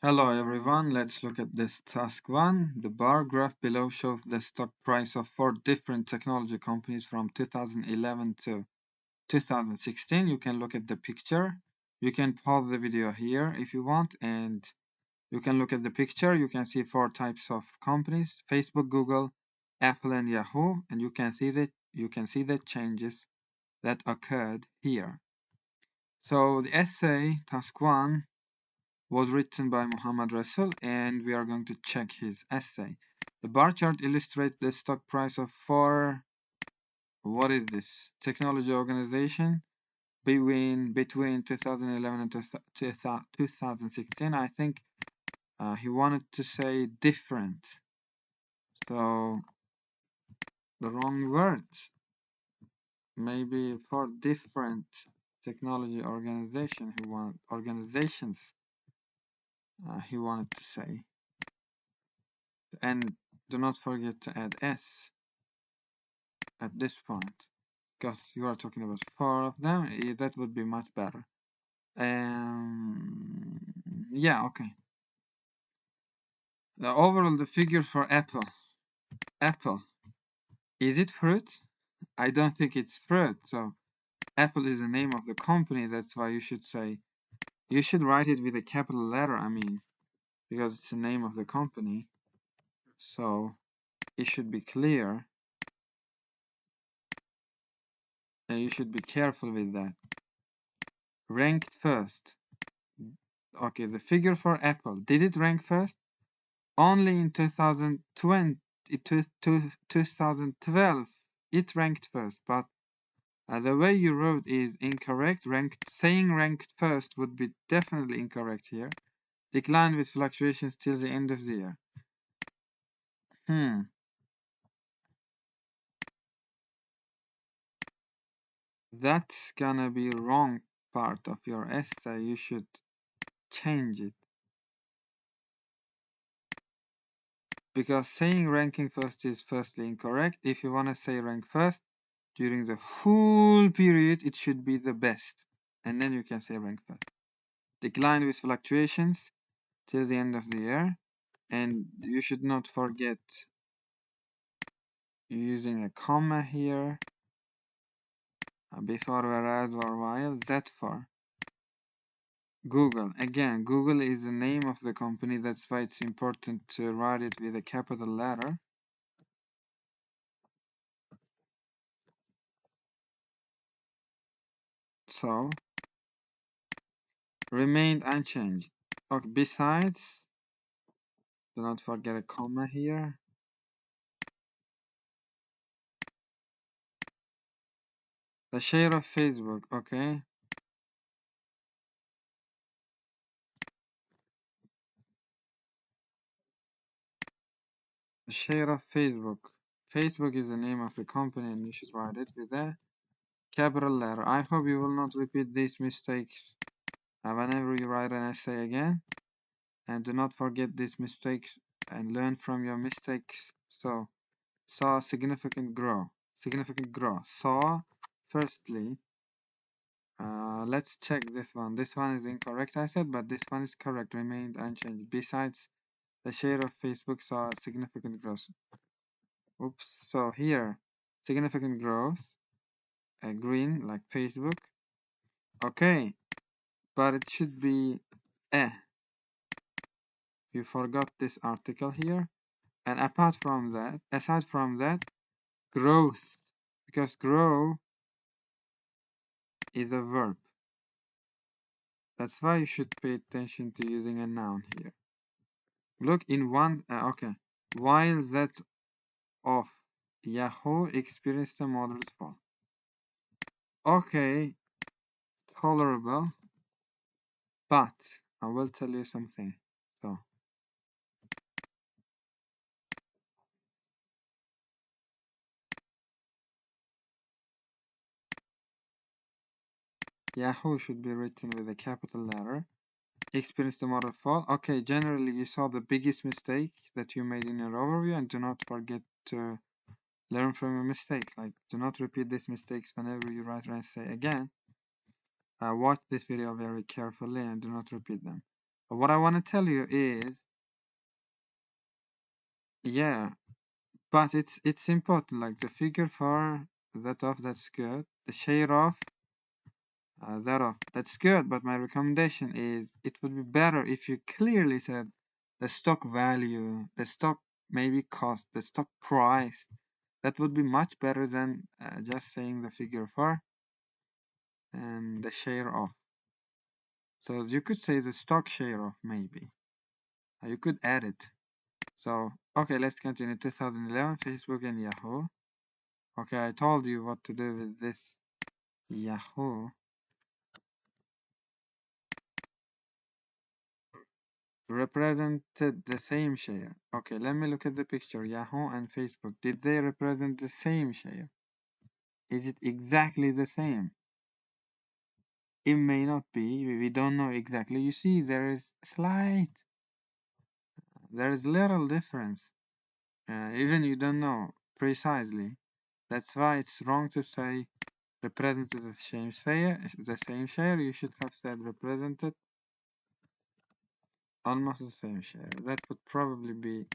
Hello everyone, let's look at this task 1. The bar graph below shows the stock price of 4 different technology companies from 2011 to 2016. You can look at the picture. You can pause the video here if you want, and you can look at the picture. You can see 4 types of companies: Facebook, Google, Apple, and Yahoo, and you can see the changes that occurred here. So the essay task 1 was written by MuhammadRasul, and we are going to check his essay. The bar chart illustrates the stock price of what is this? Technology organization between 2011 and 2016. I think he wanted to say different. So the wrong words. Maybe for different technology organizations he wanted to say. And do not forget to add S at this point, because you are talking about 4 of them. That would be much better. Yeah, okay. The figure for Apple. Is it fruit? I don't think it's fruit. So Apple is the name of the company. That's why you should write it with a capital letter. I mean, because it's the name of the company. So it should be clear. And you should be careful with that. Ranked first. Okay, the figure for Apple. Did it rank first? Only in 2012 it ranked first, but the way you wrote is incorrect. Saying ranked first would be definitely incorrect here. Decline with fluctuations till the end of the year. That's gonna be wrong part of your essay. You should change it. Because saying ranking first is firstly incorrect. If you wanna say rank first, during the whole period, it should be the best. And then you can say rank first. Decline with fluctuations till the end of the year. And you should not forget using a comma here before whereas or while. That for Google. Again, Google is the name of the company. That's why it's important to write it with a capital letter. So remained unchanged. Okay, besides, do not forget a comma here. The share of Facebook, okay. The share of Facebook. Facebook is the name of the company, and you should write it with a capital letter. I hope you will not repeat these mistakes whenever you write an essay again. And do not forget these mistakes and learn from your mistakes. So, saw significant growth. Saw, firstly, let's check this one. This one is incorrect, I said, but this one is correct. Remained unchanged. Besides, the share of Facebook saw significant growth. Oops. So here, significant growth. Green, like Facebook. Okay. But it should be You forgot this article here. And aside from that, growth. Because grow is a verb. That's why you should pay attention to using a noun here. Look in one, okay. While that of Yahoo experienced a moderate fall. Okay, tolerable, but I will tell you something. So, Yahoo should be written with a capital letter. Experienced a moderate fall. Okay, generally you saw the biggest mistake that you made in your overview, and do not forget to learn from your mistakes. Like, do not repeat these mistakes whenever you write an essay again. Watch this video very carefully and do not repeat them. What I want to tell you is, yeah, but it's important. Like the figure for that off, that's good. The share of that off, that's good. But my recommendation is, it would be better if you clearly said the stock value, the stock maybe cost, the stock price. That would be much better than just saying the figure for and the share of. So you could say the stock share of, maybe. You could add it. So, okay, let's continue. 2011, Facebook and Yahoo. Okay, I told you what to do with this. Yahoo represented the same share. Okay, let me look at the picture. Yahoo and Facebook, did they represent the same share? Is it exactly the same? It may not be. We don't know exactly. You see, there is little difference. Even you don't know precisely. That's why it's wrong to say represented the same share. You should have said represented almost the same share. That would probably be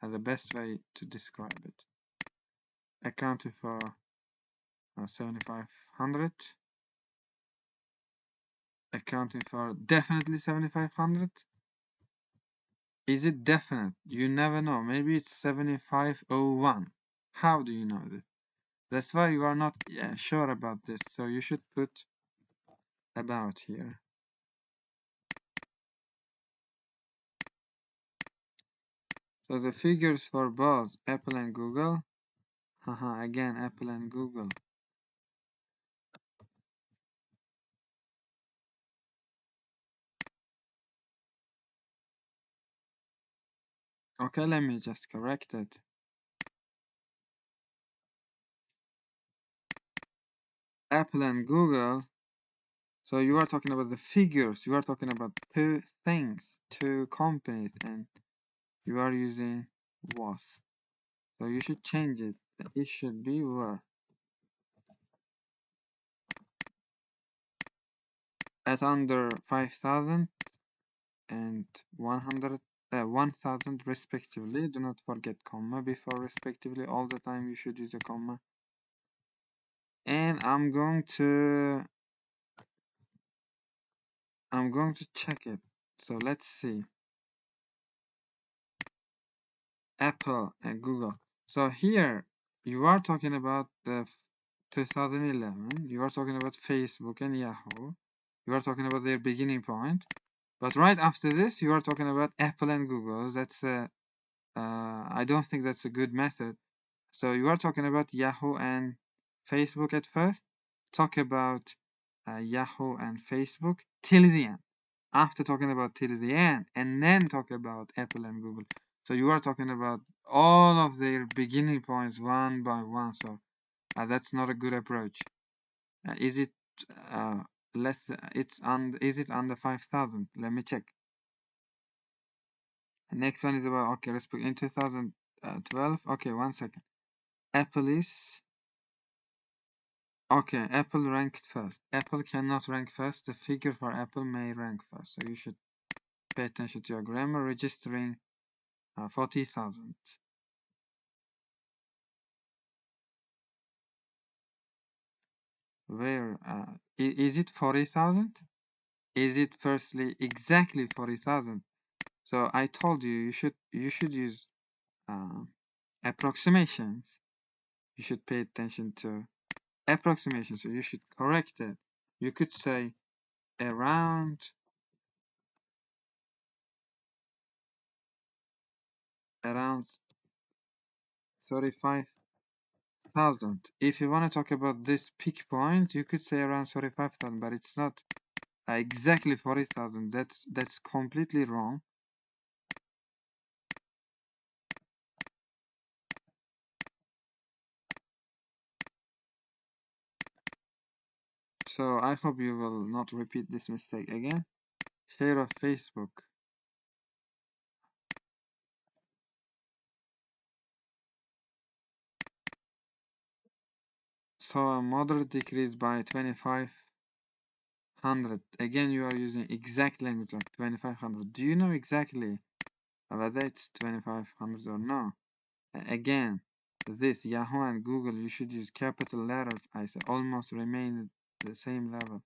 the best way to describe it. Accounting for 7,500. Accounting for definitely 7,500. Is it definite? You never know. Maybe it's 7,501. How do you know this? That's why you are not sure about this. So you should put about here. So the figures for both Apple and Google. Haha, again, Apple and Google. Okay, let me just correct it. Apple and Google. So you are talking about the figures. You are talking about two things, two companies, and you are using was. So you should change it. It should be were. At under 5,000 and 1,000 respectively. Do not forget comma before respectively. All the time you should use a comma. And I'm going to check it. So let's see. Apple and Google. So here you are talking about the 2011. You are talking about Facebook and Yahoo. You are talking about their beginning point. But right after this, you are talking about Apple and Google. That's I don't think that's a good method. So you are talking about Yahoo and Facebook at first. Talk about Yahoo and Facebook till the end. After talking about till the end, and then talk about Apple and Google. So you are talking about all of their beginning points one by one. So that's not a good approach. Is it less? Is it under 5,000? Let me check. Next one is about, okay, let's put in 2012. Okay, 1 second. Apple is, okay, Apple ranked first. Apple cannot rank first. The figure for Apple may rank first. So you should pay attention to your grammar. Registering 40,000. Where is it 40,000? Is it firstly exactly 40,000? So I told you you should use approximations. You should pay attention to approximation. So you should correct it. You could say around 35,000. If you want to talk about this peak point, you could say around 35,000, but it's not exactly 40,000. That's completely wrong. So I hope you will not repeat this mistake again. Share of Facebook. So a moderate decrease by 2,500. 100. Again, you are using exact language like 2500. Do you know exactly whether it's 2500 or no? Again, this Yahoo and Google, you should use capital letters. I say almost remain at the same level.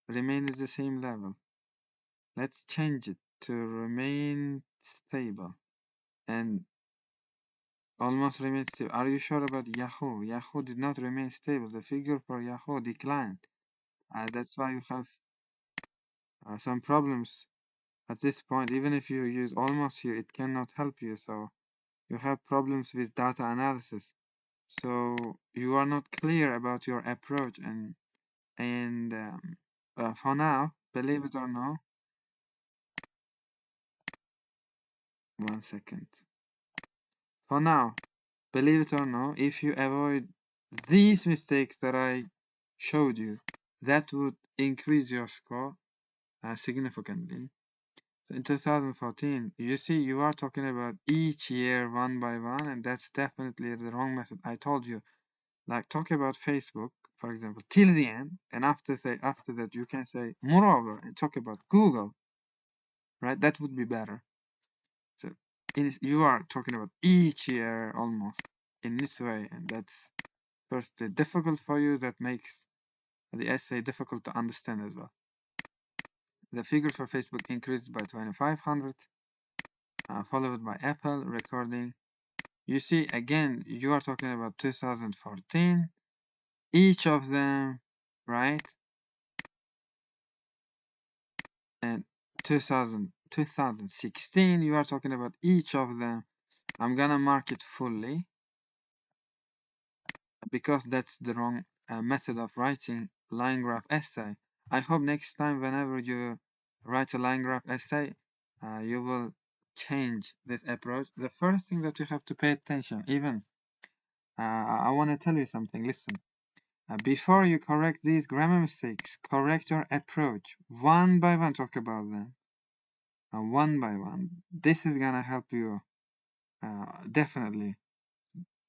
Remain is the same level. Let's change it to remain stable. And almost remain stable. Are you sure about Yahoo? Yahoo did not remain stable. The figure for Yahoo declined. That's why you have some problems at this point. Even if you use almost here, it cannot help you. So you have problems with data analysis. So you are not clear about your approach, and for now, believe it or not, 1 second. For now, believe it or not, if you avoid these mistakes that I showed you, that would increase your score significantly. So in 2014, you see, you are talking about each year one by one, and that's definitely the wrong method. I told you, like talk about Facebook, for example, till the end, and after that you can say moreover and talk about Google, right? That would be better. So you are talking about each year almost in this way, and that's first difficult for you. That makes the essay difficult to understand as well. The figures for Facebook increased by 2500, followed by Apple recording. You see, again, you are talking about 2014. Each of them, right? And 2016, you are talking about each of them. I'm gonna mark it fully because that's the wrong method of writing line graph essay. I hope next time whenever you write a line graph essay, you will change this approach. The first thing that you have to pay attention, even I want to tell you something. Listen, before you correct these grammar mistakes, correct your approach one by one. Talk about them one by one. This is gonna help you definitely.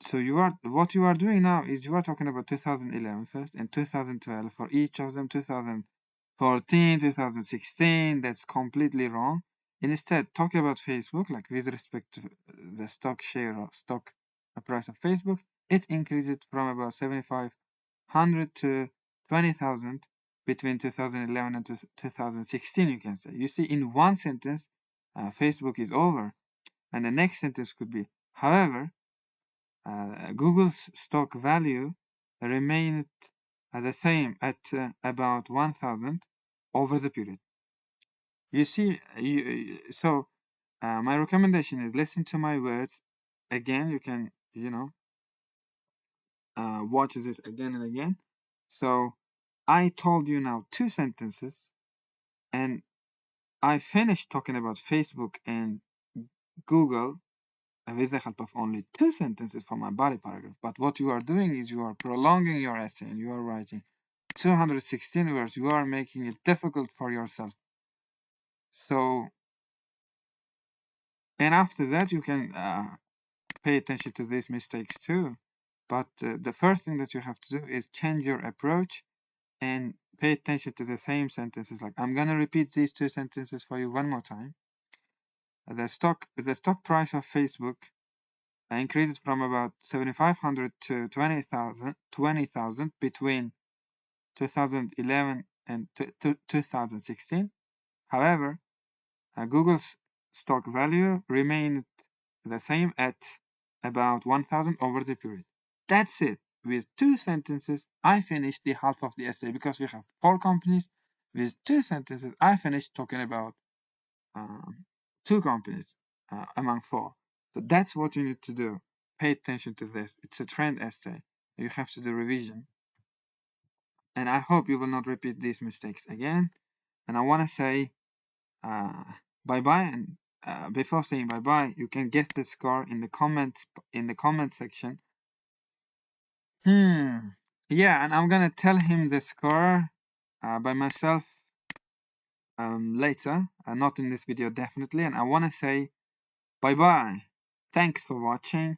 So what you are doing now is you are talking about 2011 first and 2012 for each of them. 2014, 2016, that's completely wrong. Instead, talk about Facebook, like with respect to the stock share or stock price of Facebook. It increased from about 7,500 to 20,000 between 2011 and 2016, you can say. You see, in one sentence, Facebook is over. And the next sentence could be, however, Google's stock value remained the same at about 1,000 over the period. You see, so my recommendation is listen to my words again. You can, watch this again and again. So I told you now 2 sentences, and I finished talking about Facebook and Google with the help of only 2 sentences from my body paragraph. But what you are doing is you are prolonging your essay and you are writing 216 words. You are making it difficult for yourself. So, and after that, you can pay attention to these mistakes too. But the first thing that you have to do is change your approach and pay attention to the same sentences. Like, I'm going to repeat these 2 sentences for you one more time. The stock price of Facebook increased from about 7,500 to 20,000 between 2011 and 2016. However, Google's stock value remained the same at about 1,000 over the period. That's it. With 2 sentences, I finished the half of the essay because we have 4 companies. With 2 sentences, I finished talking about 2 companies among 4. So that's what you need to do. Pay attention to this. It's a trend essay. You have to do revision. And I hope you will not repeat these mistakes again. And I want to say bye-bye. And before saying bye-bye, you can guess the score in the comment section. Yeah, and I'm gonna tell him the score by myself later, not in this video definitely. And I want to say bye-bye. Thanks for watching.